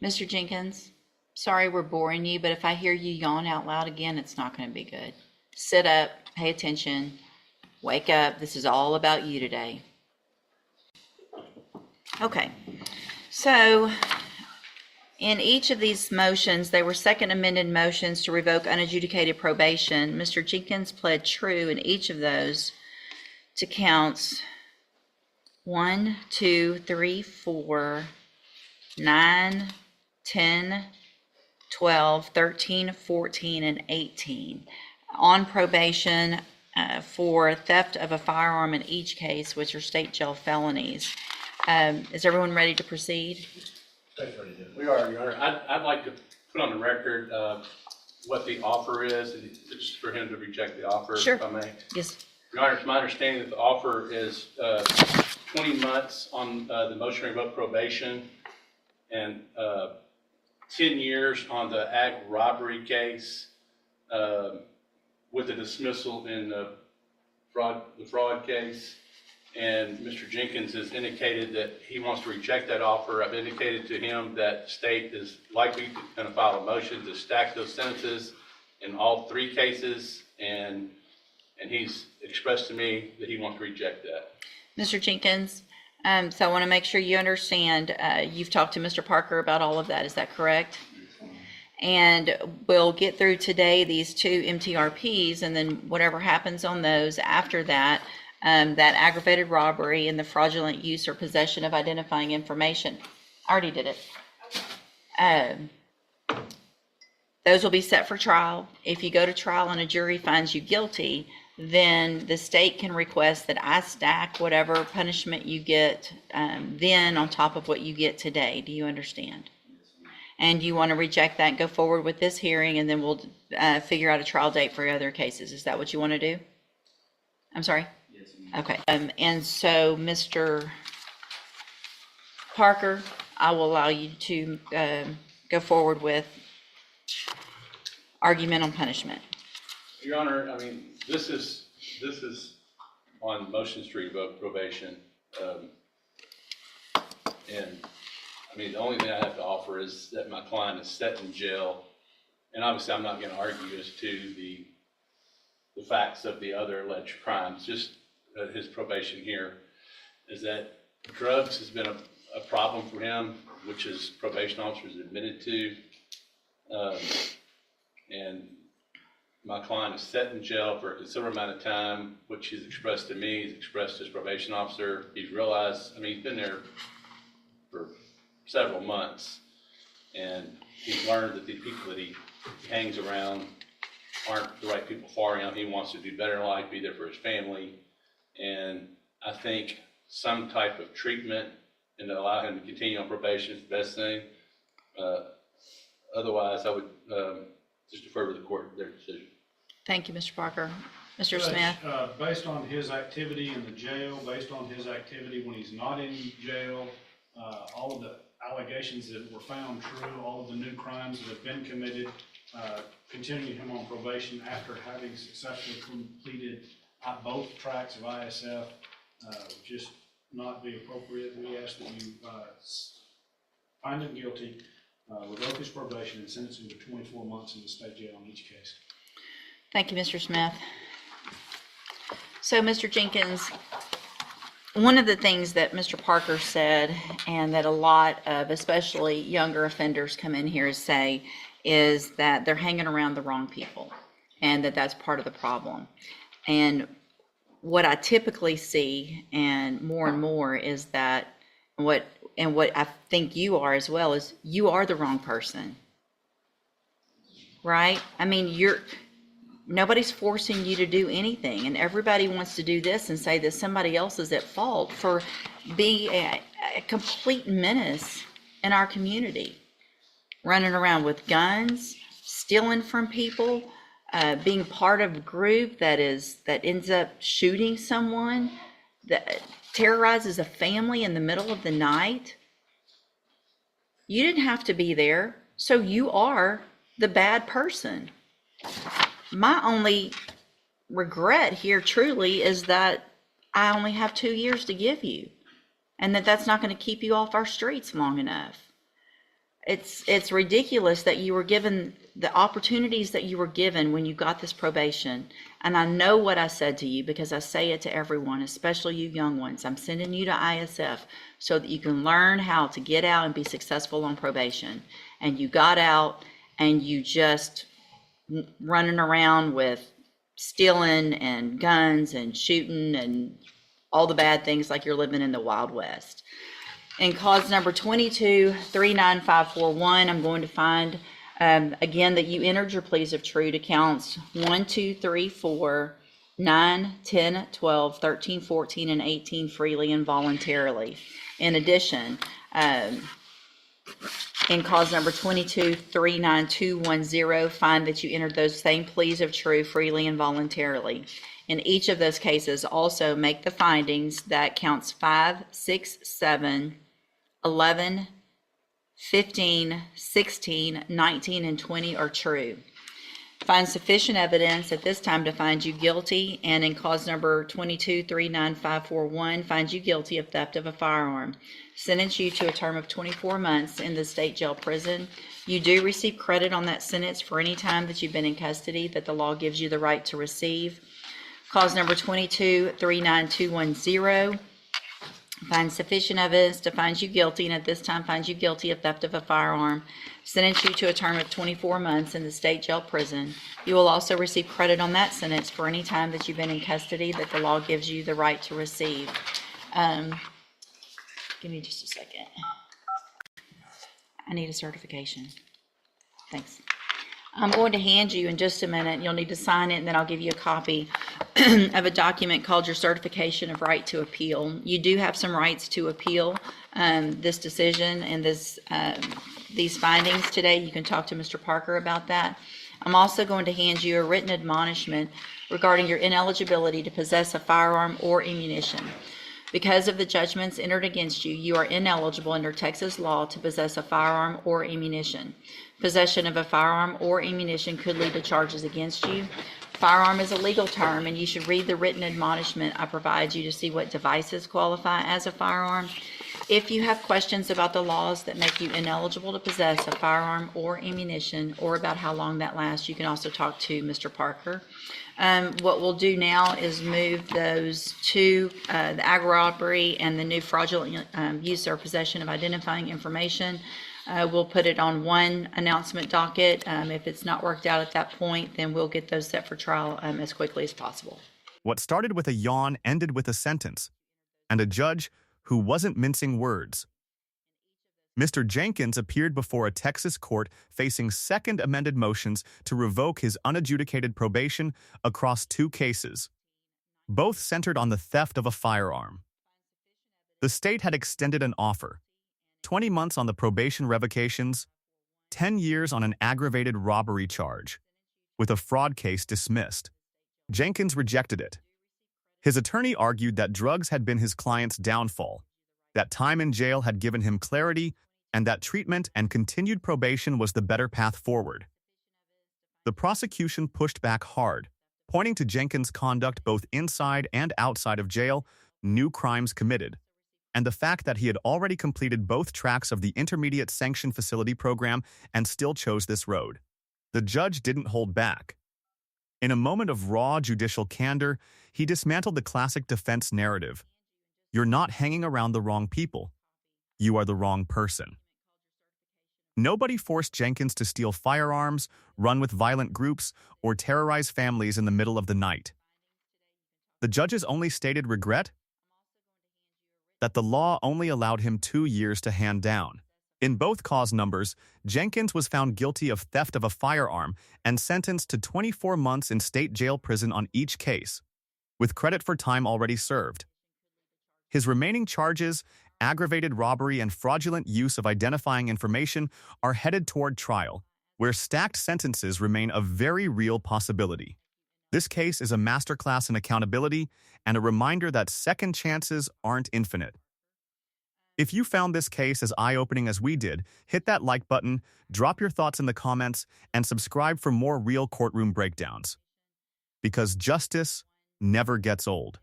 Mr. Jenkins, sorry we're boring you, but if I hear you yawn out loud again, it's not going to be good. Sit up, pay attention, wake up. This is all about you today. Okay, so in each of these motions, they were second amended motions to revoke unadjudicated probation. Mr. Jenkins pled true in each of those to counts 1, 2, 3, 4, 9, 10, 12, 13, 14, and 18 on probation for theft of a firearm in each case, which are state jail felonies. Is everyone ready to proceed? We are, Your Honor. I'd like to put on the record what the offer is, just for him to reject the offer, Sure. if I may. Yes. Your Honor, it's my understanding that the offer is 20 months on the motion to revoke probation and 10 years on the ag robbery case with a dismissal in the fraud case. And Mr. Jenkins has indicated that he wants to reject that offer. I've indicated to him that the state is likely going to file a motion to stack those sentences in all three cases, and he's expressed to me that he wants to reject that. Mr. Jenkins, so I want to make sure you understand, you've talked to Mr. Parker about all of that, is that correct? And we'll get through today these two MTRPs, and then whatever happens on those after that, that aggravated robbery and the fraudulent use or possession of identifying information. I already did it. Those will be set for trial. If you go to trial and a jury finds you guilty, then the state can request that I stack whatever punishment you get then on top of what you get today. Do you understand? And you want to reject that and go forward with this hearing, and then we'll figure out a trial date for other cases. Is that what you want to do? I'm sorry? Yes. Okay. And so, Mr. Parker, I will allow you to go forward with argument on punishment. Your Honor, I mean, this is on motions to revoke probation. And I mean, the only thing I have to offer is that my client is set in jail. And obviously I'm not going to argue as to the facts of the other alleged crimes, just his probation here is that drugs has been a problem for him, which his probation officer has admitted to. And my client is set in jail for a considerable amount of time, which he's expressed to me, he's expressed to his probation officer. He's realized, I mean, he's been there for several months, and he's learned that the people that he hangs around aren't the right people for him. He wants to do better in life, be there for his family, and I think some type of treatment and to allow him to continue on probation is the best thing. Otherwise, I would just defer to the court their decision. Thank you, Mr. Parker. Mr. Judge, Smith? Based on his activity in the jail, based on his activity when he's not in jail, all of the allegations that were found true, all of the new crimes that have been committed, continuing him on probation after having successfully completed both tracks of ISF, just not be appropriate. We ask that you find him guilty, revoke his probation, and sentence him to 24 months in the state jail in each case. Thank you, Mr. Smith. So, Mr. Jenkins, one of the things that Mr. Parker said, and that a lot of especially younger offenders come in here to say, is that they're hanging around the wrong people, and that's part of the problem. And what I typically see, and more, is that what I think you are as well, is you are the wrong person, right? I mean, nobody's forcing you to do anything, and everybody wants to do this and say that somebody else is at fault for being a complete menace in our community, running around with guns, stealing from people, being part of a group that ends up shooting someone, that terrorizes a family in the middle of the night. You didn't have to be there, so you are the bad person. My only regret here truly is that I only have 2 years to give you, and that's not going to keep you off our streets long enough. It's ridiculous that you were given the opportunities that you were given when you got this probation. And I know what I said to you because I say it to everyone, especially you young ones. I'm sending you to ISF so that you can learn how to get out and be successful on probation. And you got out and you just running around with stealing and guns and shooting and all the bad things like you're living in the Wild West. In cause number 22-39541, I'm going to find, again, that you entered your pleas of true to counts 1, 2, 3, 4, 9, 10, 12, 13, 14, and 18 freely and voluntarily. In addition, in cause number 22-39210, find that you entered those same pleas of true freely and voluntarily. In each of those cases, also make the findings that counts 5, 6, 7, 11, 15, 16, 19, and 20 are true. Find sufficient evidence at this time to find you guilty, and in cause number 22-39541, find you guilty of theft of a firearm. Sentence you to a term of 24 months in the state jail prison. You do receive credit on that sentence for any time that you've been in custody that the law gives you the right to receive. Cause number 22-39210, find sufficient evidence to find you guilty, and at this time find you guilty of theft of a firearm. Sentence you to a term of 24 months in the state jail prison. You will also receive credit on that sentence for any time that you've been in custody that the law gives you the right to receive. Give me just a second. I need a certification. Thanks. I'm going to hand you in just a minute. You'll need to sign it, and then I'll give you a copy of a document called your certification of right to appeal. You do have some rights to appeal this decision and these findings today. You can talk to Mr. Parker about that. I'm also going to hand you a written admonishment regarding your ineligibility to possess a firearm or ammunition. Because of the judgments entered against you, you are ineligible under Texas law to possess a firearm or ammunition. Possession of a firearm or ammunition could lead to charges against you. Firearm is a legal term, and you should read the written admonishment I provide you to see what devices qualify as a firearm. If you have questions about the laws that make you ineligible to possess a firearm or ammunition, or about how long that lasts, you can also talk to Mr. Parker. What we'll do now is move those two, the ag robbery and the new fraudulent use or possession of identifying information. We'll put it on one announcement docket. If it's not worked out at that point, then we'll get those set for trial as quickly as possible. What started with a yawn ended with a sentence, and a judge who wasn't mincing words. Mr. Jenkins appeared before a Texas court facing second amended motions to revoke his unadjudicated probation across 2 cases, both centered on the theft of a firearm. The state had extended an offer: 20 months on the probation revocations, 10 years on an aggravated robbery charge, with a fraud case dismissed. Jenkins rejected it. His attorney argued that drugs had been his client's downfall, that time in jail had given him clarity, and that treatment and continued probation was the better path forward. The prosecution pushed back hard, pointing to Jenkins' conduct both inside and outside of jail, new crimes committed, and the fact that he had already completed both tracks of the Intermediate Sanction Facility program and still chose this road. The judge didn't hold back. In a moment of raw judicial candor, he dismantled the classic defense narrative. You're not hanging around the wrong people. You are the wrong person. Nobody forced Jenkins to steal firearms, run with violent groups, or terrorize families in the middle of the night. The judge's only stated regret? That the law only allowed him 2 years to hand down. In both cause numbers, Jenkins was found guilty of theft of a firearm and sentenced to 24 months in state jail prison on each case, with credit for time already served. His remaining charges, aggravated robbery and fraudulent use of identifying information, are headed toward trial, where stacked sentences remain a very real possibility. This case is a masterclass in accountability and a reminder that second chances aren't infinite. If you found this case as eye-opening as we did, hit that like button, drop your thoughts in the comments, and subscribe for more real courtroom breakdowns. Because justice never gets old.